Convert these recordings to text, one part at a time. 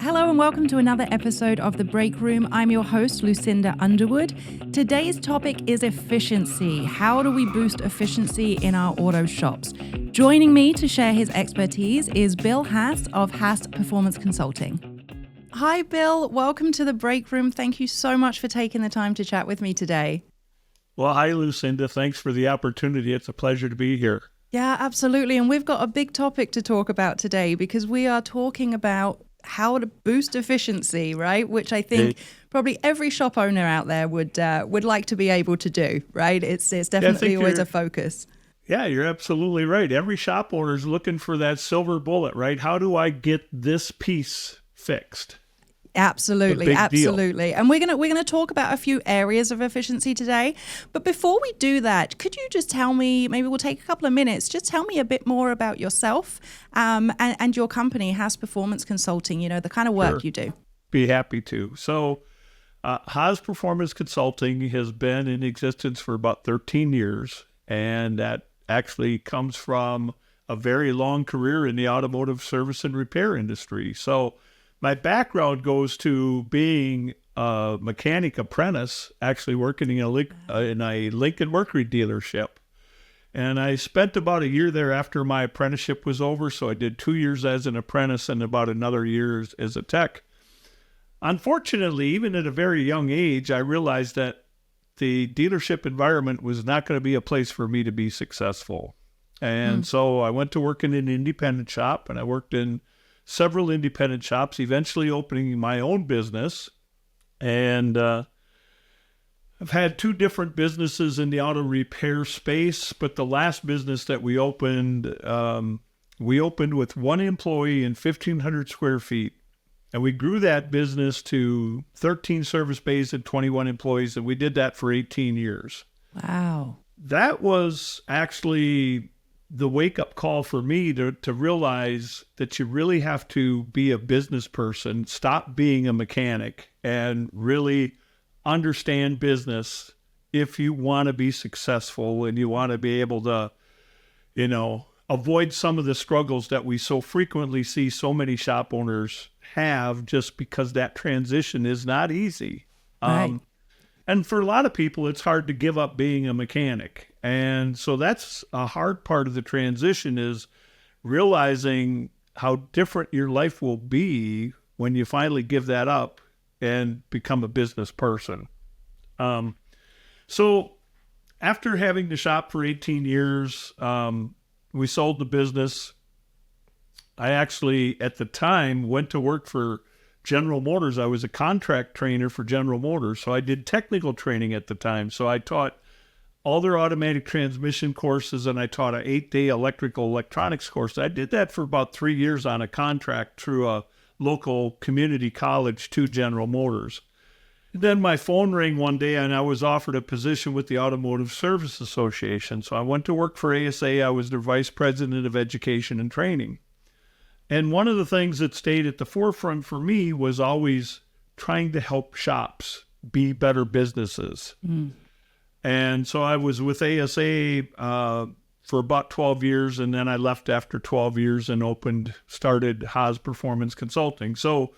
Hello and welcome to another episode of The Break Room. I'm your host, Lucinda Underwood. Today's topic is efficiency. How do we boost efficiency in our auto shops? Joining me to share his expertise is Bill Haas of Haas Performance Consulting. Hi, Bill. Welcome to The Break Room. Thank you so much for taking the time to chat with me today. Well, hi, Lucinda. Thanks for the opportunity. It's a pleasure to be here. Yeah, absolutely. And we've got a big topic to talk about today because we are talking about how to boost efficiency, right? Which I think probably every shop owner out there would like to be able to do, right? It's definitely always a focus. Yeah, you're absolutely right. Every shop owner is looking for that silver bullet, right? How do I get this piece fixed? Absolutely. And we're gonna talk about a few areas of efficiency today. But before we do that, could you just tell me, maybe we'll take a couple of minutes, just tell me a bit more about yourself and your company, Haas Performance Consulting, the kind of work you do. Be happy to. So Haas Performance Consulting has been in existence for about 13 years, and that actually comes from a very long career in the automotive service and repair industry. So my background goes to being a mechanic apprentice, actually working in a Lincoln Mercury dealership. And I spent about a year there after my apprenticeship was over. So I did 2 years as an apprentice and about another year as a tech. Unfortunately, even at a very young age, I realized that the dealership environment was not going to be a place for me to be successful. And so I went to work in an independent shop, and I worked in several independent shops, eventually opening my own business. And I've had two different businesses in the auto repair space, but the last business that we opened with one employee and 1,500 square feet. And we grew that business to 13 service bays and 21 employees, and we did that for 18 years. Wow. That was actually the wake-up call for me to realize that you really have to be a business person, stop being a mechanic, and really understand business if you want to be successful and you want to be able to, avoid some of the struggles that we so frequently see so many shop owners have, just because that transition is not easy. Right. And for a lot of people, it's hard to give up being a mechanic. And so that's a hard part of the transition, is realizing how different your life will be when you finally give that up and become a business person. So after having the shop for 18 years, we sold the business. I actually, at the time, went to work for General Motors. I was a contract trainer for General Motors, so I did technical training at the time. So I taught all their automatic transmission courses, and I taught an 8-day electrical electronics course. I did that for about 3 years on a contract through a local community college to General Motors. And then my phone rang one day, and I was offered a position with the Automotive Service Association. So I went to work for ASA. I was their vice president of education and training. And one of the things that stayed at the forefront for me was always trying to help shops be better businesses. And so I was with ASA for about 12 years, and then I left after 12 years and started Haas Performance Consulting. So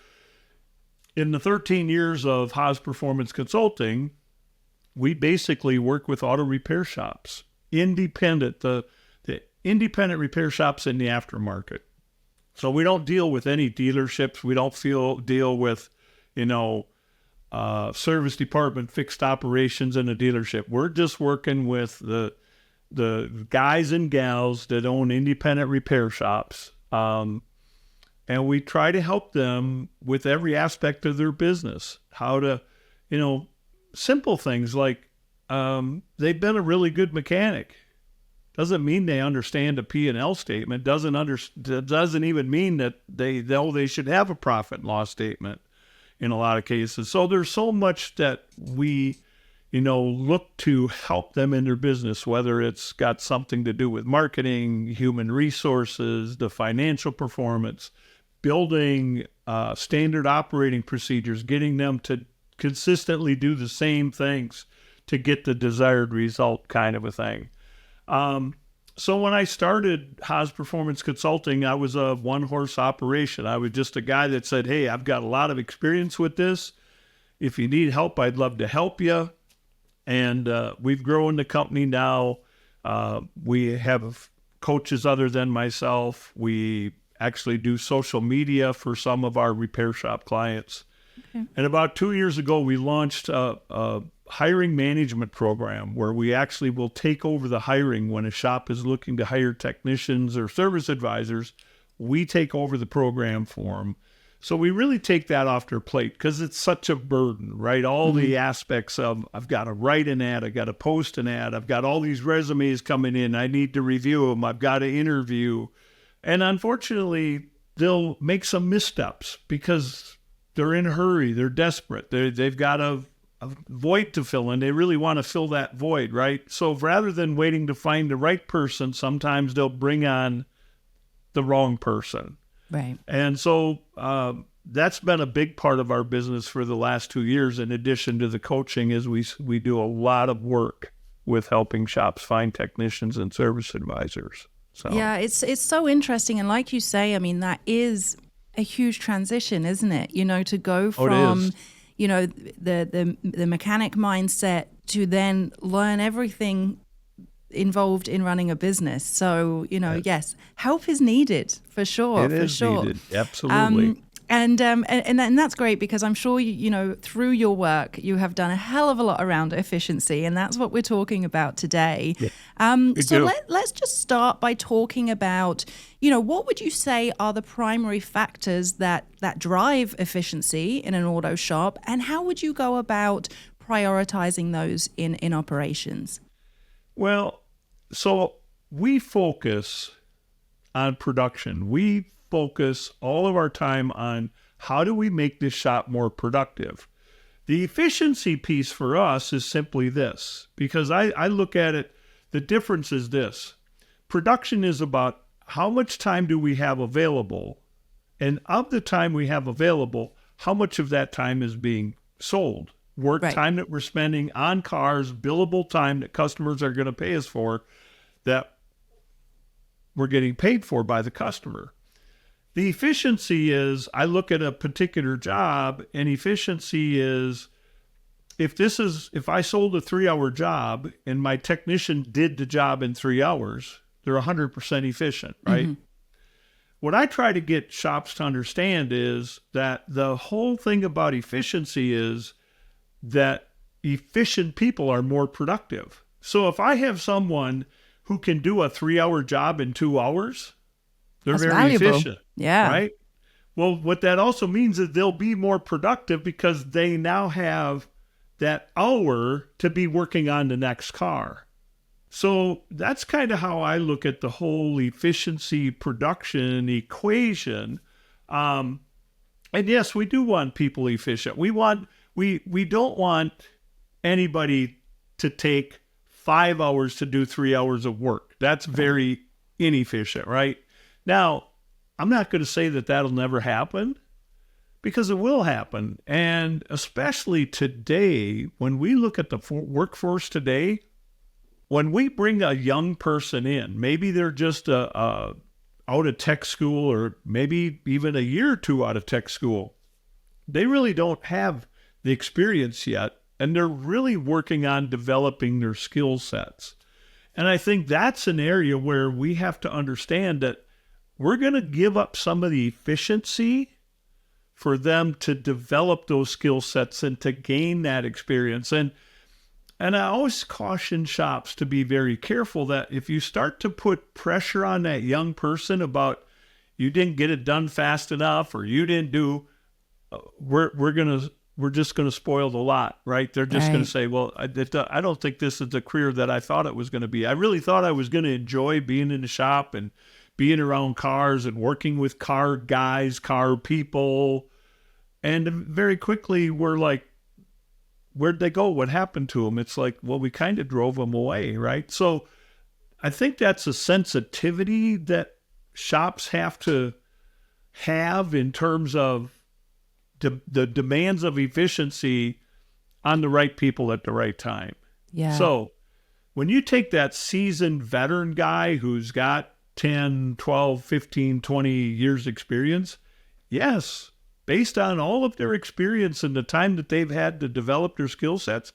in the 13 years of Haas Performance Consulting, we basically work with auto repair shops, the independent repair shops in the aftermarket. So we don't deal with any dealerships. We don't deal with, service department, fixed operations in a dealership. We're just working with the guys and gals that own independent repair shops. And we try to help them with every aspect of their business. How to, simple things like they've been a really good mechanic. Doesn't mean they understand a P&L statement. Doesn't even mean that they know they should have a profit and loss statement in a lot of cases. So there's so much that we, look to help them in their business, whether it's got something to do with marketing, human resources, the financial performance, building standard operating procedures, getting them to consistently do the same things to get the desired result, kind of a thing. So when I started Haas Performance Consulting, I was a one-horse operation. I was just a guy that said, hey, I've got a lot of experience with this. If you need help, I'd love to help you. And we've grown the company now. We have coaches other than myself. We actually do social media for some of our repair shop clients. Okay. And about 2 years ago, we launched a hiring management program where we actually will take over the hiring when a shop is looking to hire technicians or service advisors. We take over the program for them. So we really take that off their plate because it's such a burden, right? All the aspects of, I've got to write an ad, I've got to post an ad, I've got all these resumes coming in, I need to review them, I've got to interview. And unfortunately, they'll make some missteps because they're in a hurry, they're desperate, they've got a void to fill in. They really want to fill that void, right? So rather than waiting to find the right person, sometimes they'll bring on the wrong person. Right. And so that's been a big part of our business for the last 2 years. In addition to the coaching, is we do a lot of work with helping shops find technicians and service advisors. So yeah, it's so interesting. And like you say, I mean, that is a huge transition, isn't it? You know, to go from you know, the mechanic mindset to then learn everything involved in running a business. So, you know, yes, help is needed for sure. It is sure. needed. Absolutely. And that's great because I'm sure, you know, through your work, you have done a hell of a lot around efficiency, and that's what we're talking about today. Yeah. So let's just start by talking about, you know, what would you say are the primary factors that drive efficiency in an auto shop, and how would you go about prioritizing those in operations? Well, so we focus on production. We focus all of our time on how do we make this shop more productive. The efficiency piece for us is simply this, because I look at it, the difference is this. Production is about how much time do we have available, and of the time we have available, how much of that time is being sold. Work time that we're spending on cars, billable time that customers are going to pay us for, that we're getting paid for by the customer. The efficiency is, I look at a particular job, and efficiency is, if I sold a 3-hour job and my technician did the job in 3 hours, they're 100% efficient, right? Mm-hmm. What I try to get shops to understand is that the whole thing about efficiency is that efficient people are more productive. So if I have someone who can do a 3-hour job in 2 hours, they're That's very valuable. efficient. Yeah. Right? Well, what that also means is they'll be more productive because they now have that hour to be working on the next car. So that's kind of how I look at the whole efficiency production equation. And yes, we do want people efficient. We don't want anybody to take 5 hours to do 3 hours of work. That's very inefficient, right? Now, I'm not going to say that that'll never happen, because it will happen. And especially today, when we look at the workforce today, when we bring a young person in, maybe they're just out of tech school, or maybe even a year or two out of tech school, they really don't have the experience yet, and they're really working on developing their skill sets. And I think that's an area where we have to understand that we're going to give up some of the efficiency for them to develop those skill sets and to gain that experience. And I always caution shops to be very careful that if you start to put pressure on that young person about you didn't get it done fast enough, or you didn't do, we're just going to spoil the lot, right? They're just going to say, well, I don't think this is the career that I thought it was going to be. I really thought I was going to enjoy being in the shop and being around cars and working with car guys, car people. And very quickly, we're like, where'd they go? What happened to them? It's like, well, we kind of drove them away, right? So I think that's a sensitivity that shops have to have in terms of the demands of efficiency on the right people at the right time. Yeah. So when you take that seasoned veteran guy who's got 10, 12, 15, 20 years experience, yes, based on all of their experience and the time that they've had to develop their skill sets,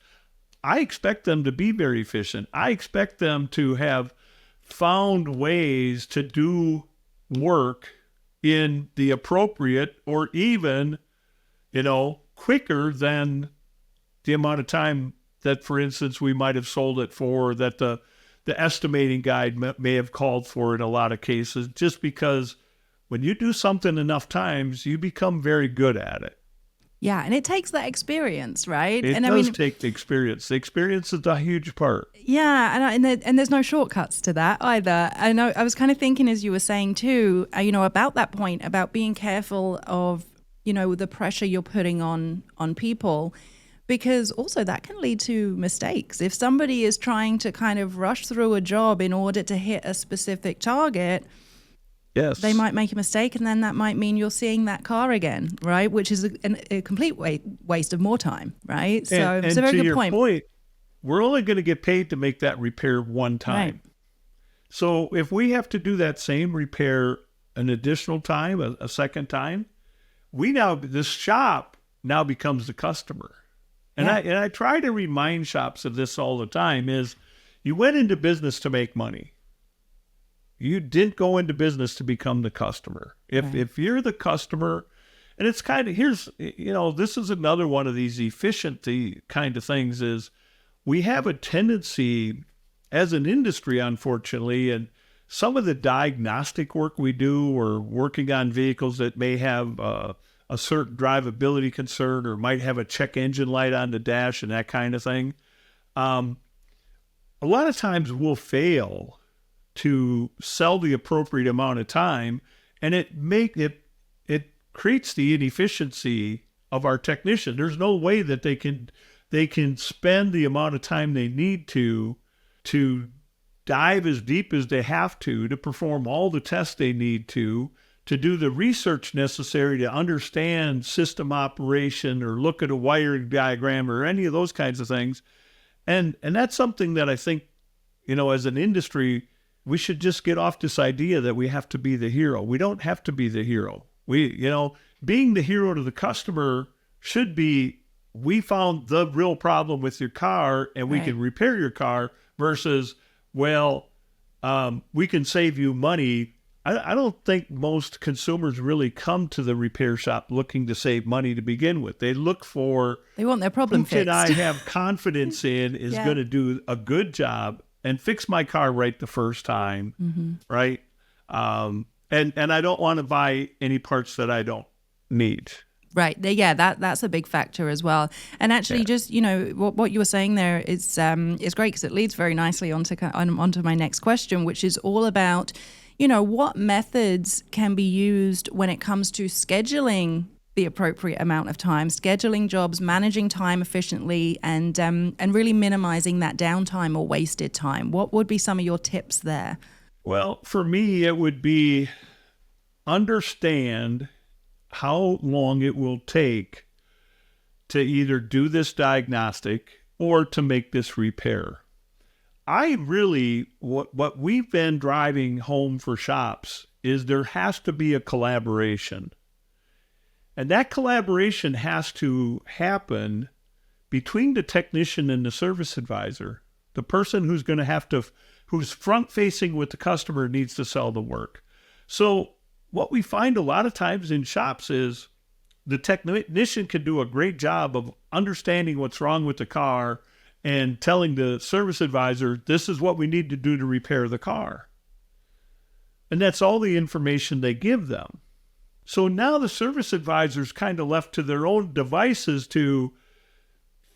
I expect them to be very efficient. I expect them to have found ways to do work in the appropriate or even, quicker than the amount of time that, for instance, we might have sold it for, that the estimating guide may have called for in a lot of cases, just because when you do something enough times, you become very good at it. Yeah, and it takes that experience, right? It does take the experience. The experience is a huge part. Yeah, and there's no shortcuts to that either. I know I was kind of thinking as you were saying too, about that point, about being careful of, the pressure you're putting on people, because also that can lead to mistakes. If somebody is trying to kind of rush through a job in order to hit a specific target, yes, they might make a mistake, and then that might mean you're seeing that car again, right? Which is a complete waste of more time, right? So it's a very good point. We're only going to get paid to make that repair one time. Right. So if we have to do that same repair an additional time, a second time, this shop now becomes the customer. And I try to remind shops of this all the time, is you went into business to make money. You didn't go into business to become the customer. If you're the customer, and it's kind of, this is another one of these efficiency kind of things, is we have a tendency as an industry, unfortunately, and some of the diagnostic work we do, or working on vehicles that may have a certain drivability concern, or might have a check engine light on the dash and that kind of thing. A lot of times we'll fail to sell the appropriate amount of time, and it creates the inefficiency of our technician. There's no way that they can spend the amount of time they need to dive as deep as they have to perform all the tests they need to do the research necessary to understand system operation, or look at a wiring diagram, or any of those kinds of things. And that's something that I think, as an industry, we should just get off this idea that we have to be the hero. We don't have to be the hero. Being the hero to the customer should be, we found the real problem with your car and we can repair your car, versus, we can save you money. I don't think most consumers really come to the repair shop looking to save money to begin with. They look for, they want their problem fixed. Who can I have confidence in is going to do a good job and fix my car right the first time, right? And I don't want to buy any parts that I don't need. Right. Yeah, that's a big factor as well. And actually, just, what you were saying there is great, because it leads very nicely onto my next question, which is all about, what methods can be used when it comes to scheduling the appropriate amount of time, scheduling jobs, managing time efficiently, and really minimizing that downtime or wasted time. What would be some of your tips there? Well, for me, it would be understand how long it will take to either do this diagnostic or to make this repair. What we've been driving home for shops is there has to be a collaboration. And that collaboration has to happen between the technician and the service advisor. The person who's front facing with the customer needs to sell the work. So what we find a lot of times in shops is the technician can do a great job of understanding what's wrong with the car and telling the service advisor, this is what we need to do to repair the car. And that's all the information they give them. So now the service advisor's kind of left to their own devices to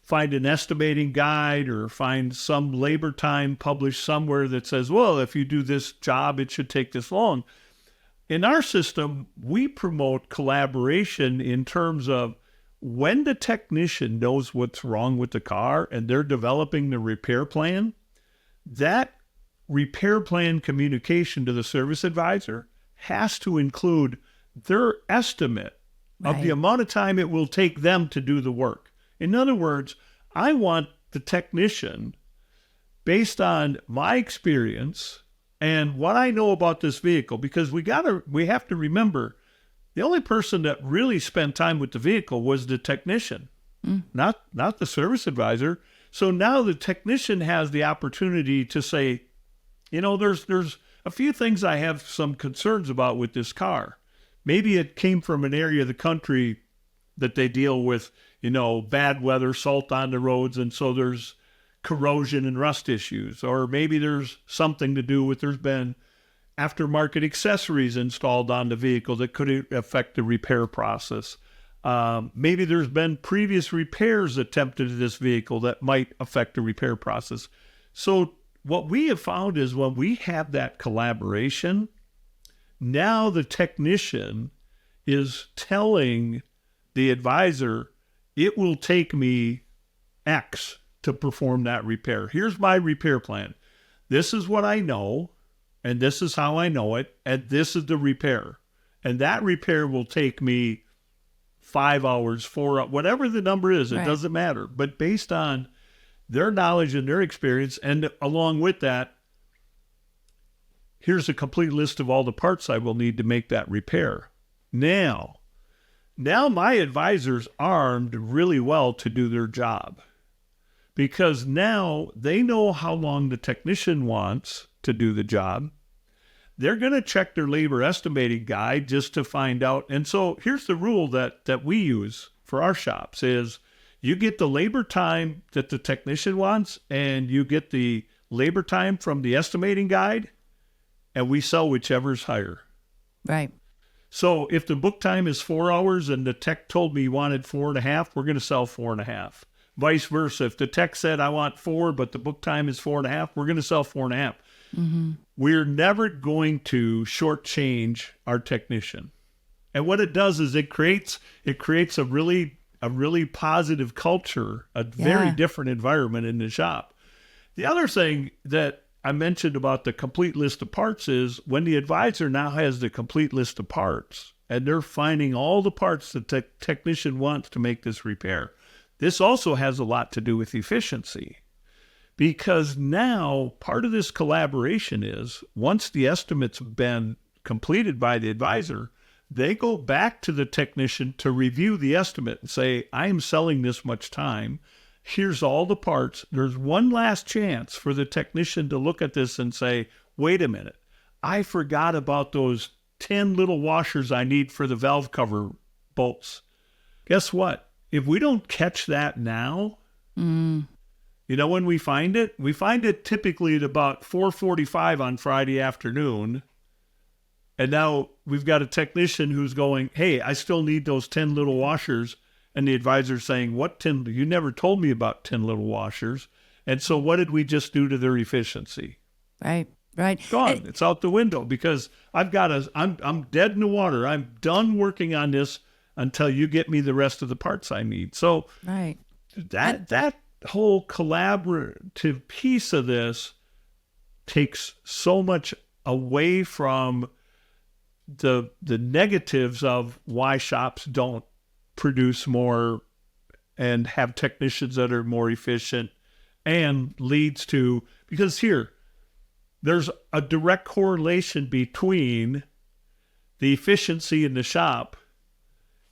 find an estimating guide or find some labor time published somewhere that says, well, if you do this job, it should take this long. In our system, we promote collaboration in terms of when the technician knows what's wrong with the car and they're developing the repair plan, that repair plan communication to the service advisor has to include their estimate of the amount of time it will take them to do the work. In other words, I want the technician based on my experience and what I know about this vehicle, because we have to remember the only person that really spent time with the vehicle was the technician, not the service advisor. So now the technician has the opportunity to say, there's a few things I have some concerns about with this car. Maybe it came from an area of the country that they deal with, bad weather, salt on the roads, and so there's corrosion and rust issues. Or maybe there's something to do with there's been aftermarket accessories installed on the vehicle that could affect the repair process. Maybe there's been previous repairs attempted to this vehicle that might affect the repair process. So what we have found is when we have that collaboration, now the technician is telling the advisor, it will take me X to perform that repair. Here's my repair plan. This is what I know, and this is how I know it, and this is the repair. And that repair will take me 5 hours, 4 hours, whatever the number is, it doesn't matter. But based on their knowledge and their experience, and along with that, here's a complete list of all the parts I will need to make that repair. Now my advisor's armed really well to do their job, because now they know how long the technician wants to do the job. They're going to check their labor estimating guide just to find out. And so here's the rule that we use for our shops is you get the labor time that the technician wants, and you get the labor time from the estimating guide, and we sell whichever's higher. Right. So if the book time is 4 hours and the tech told me he wanted 4.5, we're going to sell 4.5. Vice versa. If the tech said I want 4, but the book time is 4.5, we're going to sell 4.5. Mm-hmm. We're never going to shortchange our technician. And what it does is it creates a really positive culture, a very different environment in the shop. The other thing that I mentioned about the complete list of parts is when the advisor now has the complete list of parts and they're finding all the parts the technician wants to make this repair. This also has a lot to do with efficiency, because now part of this collaboration is once the estimate's been completed by the advisor, they go back to the technician to review the estimate and say, I am selling this much time. Here's all the parts. There's one last chance for the technician to look at this and say, wait a minute, I forgot about those 10 little washers I need for the valve cover bolts. Guess what? If we don't catch that now, when we find it typically at about 4:45 on Friday afternoon. And now we've got a technician who's going, hey, I still need those 10 little washers. And the advisor's saying, what 10? You never told me about 10 little washers. And so what did we just do to their efficiency? Right. Gone. It's out the window, because I'm dead in the water. I'm done working on this until you get me the rest of the parts I need. So that whole collaborative piece of this takes so much away from the negatives of why shops don't produce more and have technicians that are more efficient, and leads to, because there's a direct correlation between the efficiency in the shop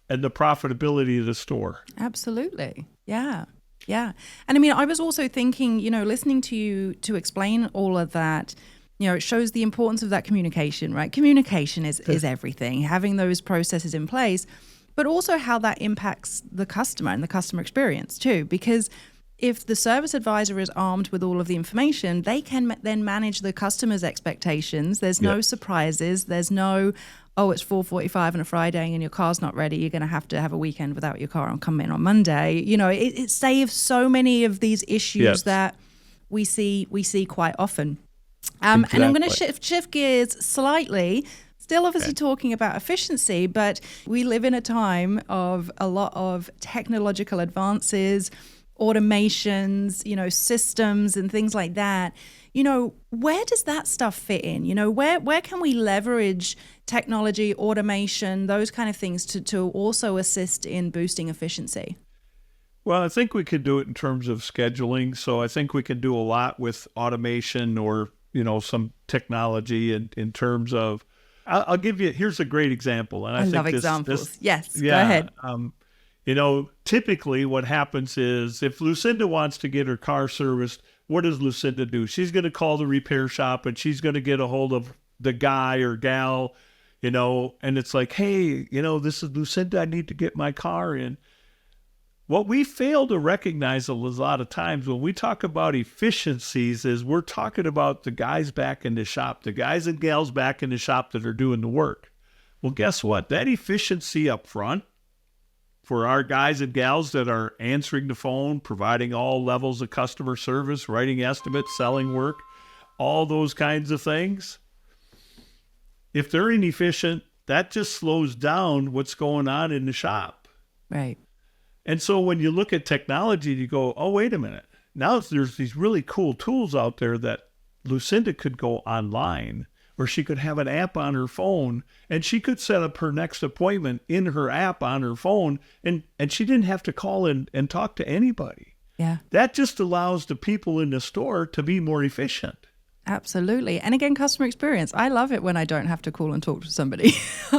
and the profitability of the store. Absolutely. Yeah. And I mean, I was also thinking, listening to you to explain all of that, it shows the importance of that communication, right? Communication is everything, having those processes in place, but also how that impacts the customer and the customer experience too. Because if the service advisor is armed with all of the information, they can then manage the customer's expectations. There's no surprises. There's no, it's 4:45 on a Friday and your car's not ready. You're going to have a weekend without your car and come in on Monday. It saves so many of these issues that we see quite often. And I'm going to shift gears slightly. Still obviously talking about efficiency, but we live in a time of a lot of technological advances, automations, systems and things like that. Where does that stuff fit in? Where can we leverage technology, automation, those kind of things to also assist in boosting efficiency? Well, I think we could do it in terms of scheduling. So I think we can do a lot with automation or, some technology in terms of, I'll give you, here's a great example. And I I love think examples. Yes, go yeah, ahead. typically what happens is if Lucinda wants to get her car serviced, what does Lucinda do? She's going to call the repair shop and she's going to get a hold of the guy or gal, and it's like, hey, this is Lucinda. I need to get my car in. What we fail to recognize a lot of times when we talk about efficiencies is we're talking about the guys back in the shop, the guys and gals back in the shop that are doing the work. Well, guess what? That efficiency up front for our guys and gals that are answering the phone, providing all levels of customer service, writing estimates, selling work, all those kinds of things. If they're inefficient, that just slows down what's going on in the shop. Right. And so when you look at technology, you go, oh, wait a minute. Now there's these really cool tools out there that Lucinda could go online, or she could have an app on her phone, and she could set up her next appointment in her app on her phone, and she didn't have to call and talk to anybody. Yeah. That just allows the people in the store to be more efficient. Absolutely. And again, customer experience. I love it when I don't have to call and talk to somebody.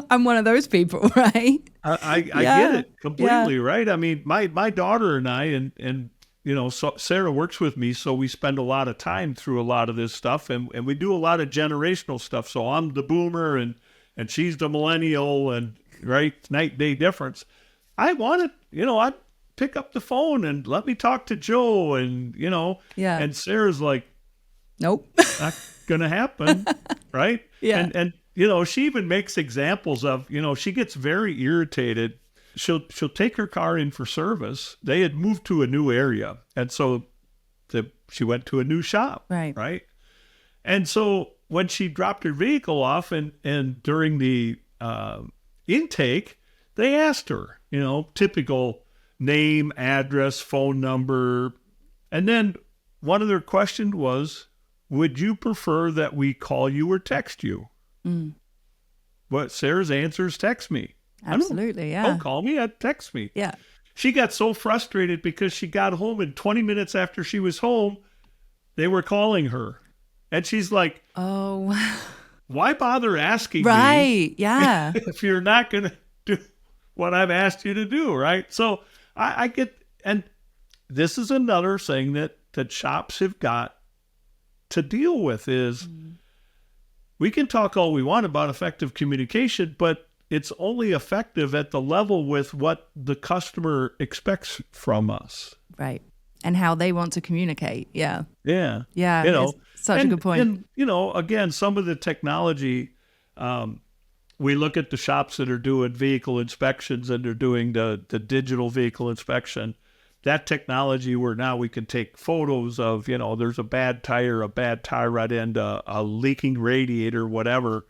I'm one of those people, right? I get it completely, right? I mean, my daughter and I, and so Sarah works with me, so we spend a lot of time through a lot of this stuff, and we do a lot of generational stuff. So I'm the boomer, and she's the millennial, and right, night day difference. I want to, I'd pick up the phone and let me talk to Joe, and and Sarah's like, nope, not gonna happen, right? Yeah, and she even makes examples of, she gets very irritated. She'll take her car in for service. They had moved to a new area, and so she went to a new shop, right? And so when she dropped her vehicle off, and during the intake, they asked her, typical name, address, phone number, and then one of their questions was, would you prefer that we call you or text you? What Sarah's answer is text me. Absolutely, yeah. Don't call me, text me. Yeah. She got so frustrated because she got home, and 20 minutes after she was home, they were calling her. And she's like, oh, why bother asking me yeah. if you're not going to do what I've asked you to do, right? So I get, and this is another thing that shops have got to deal with is we can talk all we want about effective communication, but it's only effective at the level with what the customer expects from us. Right. And how they want to communicate. Yeah. Yeah. Yeah. Such a good point. And, again, some of the technology, we look at the shops that are doing vehicle inspections and they're doing the digital vehicle inspection. That technology where now we can take photos of, there's a bad tire rod end, a leaking radiator, whatever.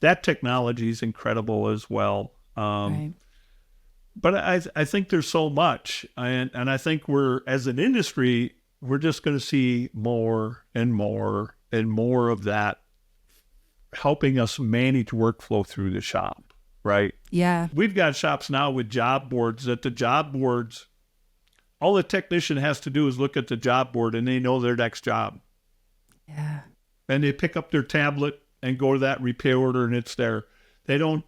That technology is incredible as well. Right. But I think there's so much. And I think as an industry, we're just going to see more and more and more of that helping us manage workflow through the shop, right? Yeah. We've got shops now with job boards that the job boards, all the technician has to do is look at the job board and they know their next job. Yeah. And they pick up their tablet and go to that repair order and it's there. They don't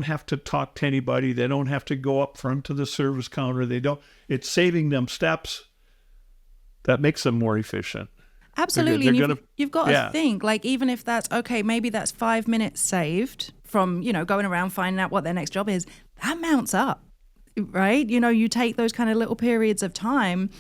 have to talk to anybody. They don't have to go up front to the service counter. It's saving them steps. That makes them more efficient. Absolutely. And you've got to think, like, even if that's, okay, maybe that's 5 minutes saved from, going around finding out what their next job is, that mounts up, right? You take those kind of little periods of time,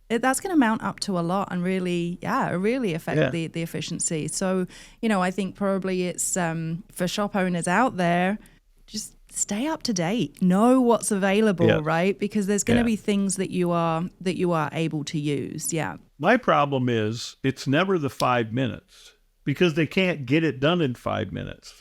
that's going to mount up to a lot and really affect the efficiency. So, I think probably it's for shop owners out there, just stay up to date, know what's available, right? Because there's going to be things that you are able to use. Yeah. My problem is it's never the 5 minutes because they can't get it done in 5 minutes.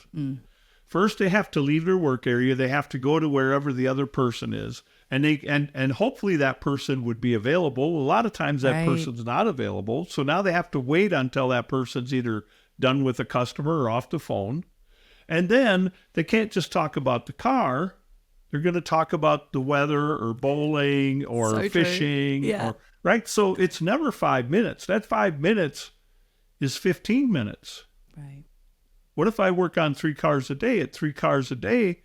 First, they have to leave their work area. They have to go to wherever the other person is. And hopefully that person would be available. A lot of times that person's not available. So now they have to wait until that person's either done with the customer or off the phone. And then they can't just talk about the car. They're going to talk about the weather or bowling or So true. fishing, Yeah. or right. So it's never 5 minutes. That 5 minutes is 15 minutes. Right. What if I work on 3 cars a day? At 3 cars a day,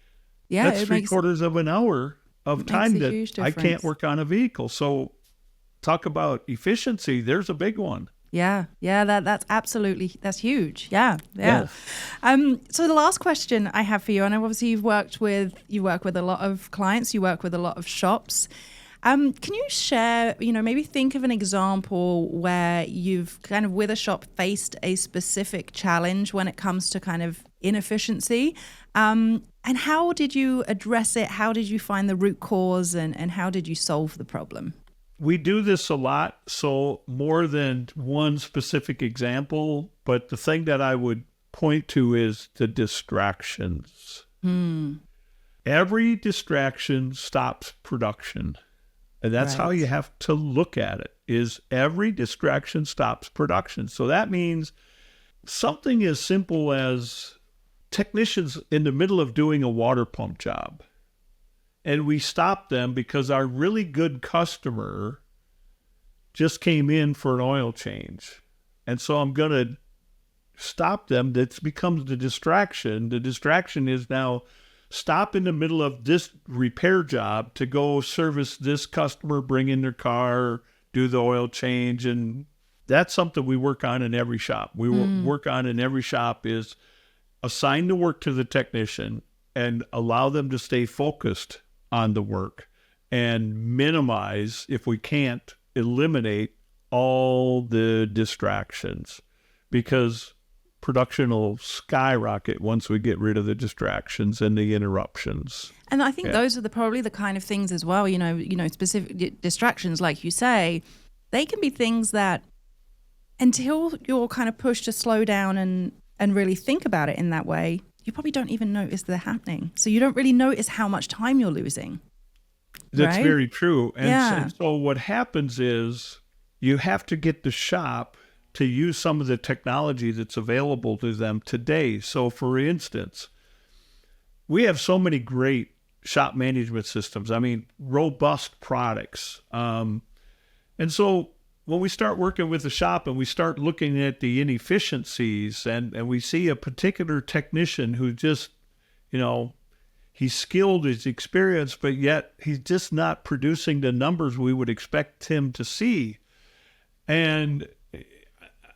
Yeah, that's it three makes quarters of an hour of time a that huge I can't difference. work on a vehicle. So talk about efficiency. There's a big one. Yeah, that's huge. Yeah. Yes. So the last question I have for you, and obviously you work with a lot of clients, you work with a lot of shops. Can you share, maybe think of an example where you've kind of with a shop faced a specific challenge when it comes to kind of inefficiency? And how did you address it? How did you find the root cause and how did you solve the problem? We do this a lot, so more than one specific example, but the thing that I would point to is the distractions. Every distraction stops production. And that's how you have to look at it, is every distraction stops production. So that means something as simple as technicians in the middle of doing a water pump job. And we stop them because our really good customer just came in for an oil change. And so I'm going to stop them. That becomes the distraction. The distraction is now stop in the middle of this repair job to go service this customer, bring in their car, do the oil change. And that's something we work on in every shop. We work on in every shop is assign the work to the technician and allow them to stay focused on the work and minimize, if we can't, eliminate all the distractions, because production will skyrocket once we get rid of the distractions and the interruptions. And I think those are probably the kind of things as well, specific distractions, like you say, they can be things that until you're kind of pushed to slow down and really think about it in that way, you probably don't even notice they're happening. So you don't really notice how much time you're losing. That's right? very true. And so what happens is you have to get the shop to use some of the technology that's available to them today. So for instance, we have so many great shop management systems. I mean, robust products. And so when we start working with the shop and we start looking at the inefficiencies and we see a particular technician who just, he's skilled, he's experienced, but yet he's just not producing the numbers we would expect him to see. And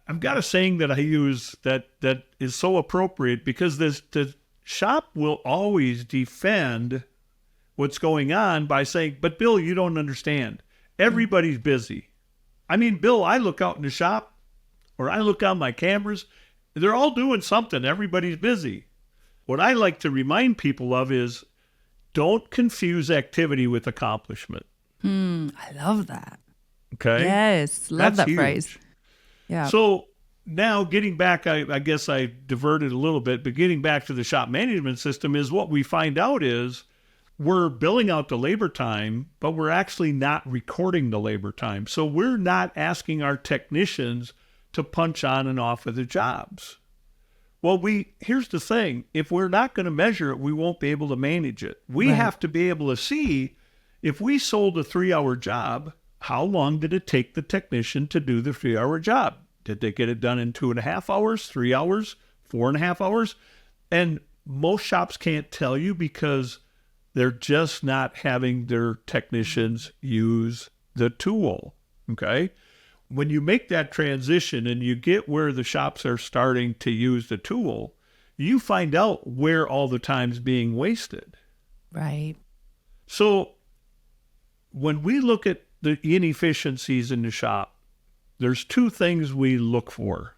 I've got a saying that I use that is so appropriate, because the shop will always defend what's going on by saying, but Bill, you don't understand. Everybody's busy. I mean, Bill, I look out in the shop or I look on my cameras, they're all doing something. Everybody's busy. What I like to remind people of is don't confuse activity with accomplishment. I love that. Okay. Yes. Love that phrase. Yeah. So now getting back, I guess I diverted a little bit, but getting back to the shop management system is what we find out is we're billing out the labor time, but we're actually not recording the labor time. So we're not asking our technicians to punch on and off of the jobs. Well, here's the thing. If we're not going to measure it, we won't be able to manage it. We have to be able to see, if we sold a 3-hour job, how long did it take the technician to do the 3-hour job? Did they get it done in 2.5 hours, 3 hours, 4.5 hours? And most shops can't tell you because they're just not having their technicians use the tool, okay? When you make that transition and you get where the shops are starting to use the tool, you find out where all the time's being wasted. Right. So when we look at the inefficiencies in the shop, there's 2 things we look for.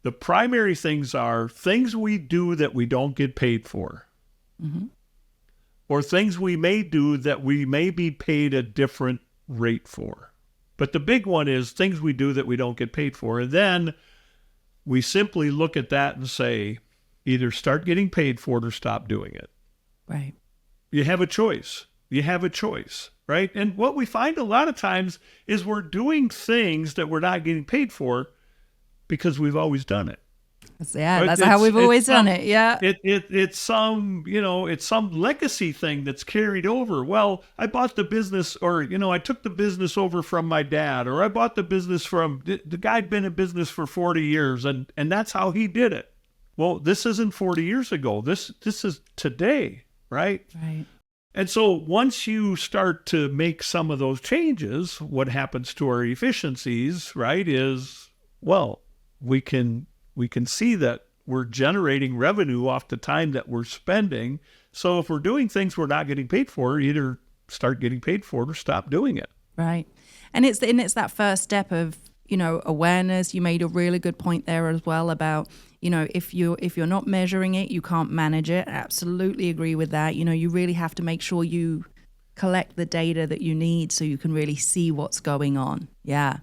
The primary things are things we do that we don't get paid for. Or things we may do that we may be paid a different rate for. But the big one is things we do that we don't get paid for. And then we simply look at that and say, either start getting paid for it or stop doing it. Right. You have a choice. Right? And what we find a lot of times is we're doing things that we're not getting paid for because we've always done it. Yeah, that's how we've always done it. Yeah. It's some, it's some legacy thing that's carried over. Well, I bought the business, or, I took the business over from my dad, or I bought the business from the guy'd been in business for 40 years and that's how he did it. Well, this isn't 40 years ago. This is today, right? Right. And so once you start to make some of those changes, what happens to our efficiencies, right, is, well, we can see that we're generating revenue off the time that we're spending. So if we're doing things we're not getting paid for, either start getting paid for it or stop doing it. Right. And it's that first step of, awareness. You made a really good point there as well about, if you're not measuring it, you can't manage it. I absolutely agree with that. You really have to make sure you collect the data that you need so you can really see what's going on. Yeah.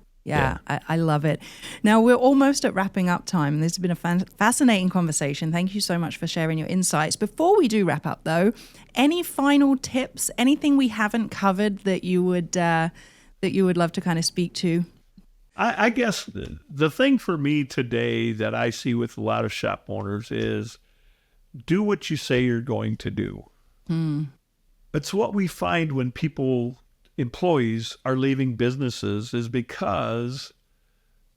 I love it. Now, we're almost at wrapping up time. This has been a fascinating conversation. Thank you so much for sharing your insights. Before we do wrap up, though, any final tips, anything we haven't covered that you would love to kind of speak to? I guess the thing for me today that I see with a lot of shop owners is do what you say you're going to do. It's what we find when employees are leaving businesses is because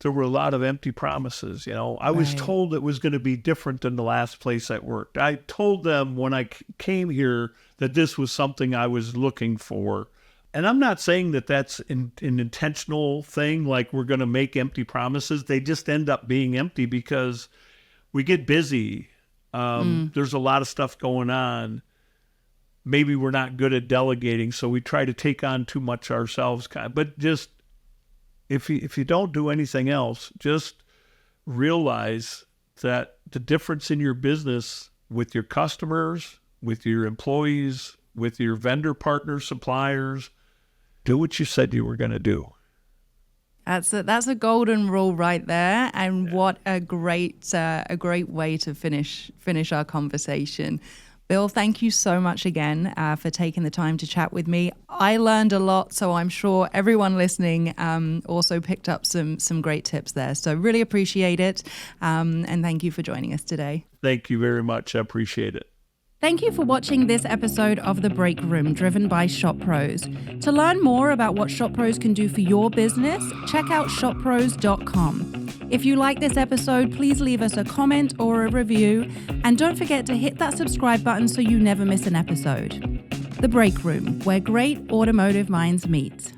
there were a lot of empty promises. I was told it was going to be different than the last place I worked. I told them when I came here that this was something I was looking for. And I'm not saying that that's an intentional thing, like we're going to make empty promises. They just end up being empty because we get busy. There's a lot of stuff going on. Maybe we're not good at delegating, so we try to take on too much ourselves. But just if you don't do anything else, just realize that the difference in your business with your customers, with your employees, with your vendor partners, suppliers, do what you said you were going to do. That's a golden rule right there, and what a great way to finish our conversation. Bill, thank you so much again for taking the time to chat with me. I learned a lot, so I'm sure everyone listening also picked up some great tips there. So really appreciate it, and thank you for joining us today. Thank you very much. I appreciate it. Thank you for watching this episode of The Break Room, driven by Shop Pros. To learn more about what Shop Pros can do for your business, check out shoppros.com. If you like this episode, please leave us a comment or a review, and don't forget to hit that subscribe button so you never miss an episode. The Break Room, where great automotive minds meet.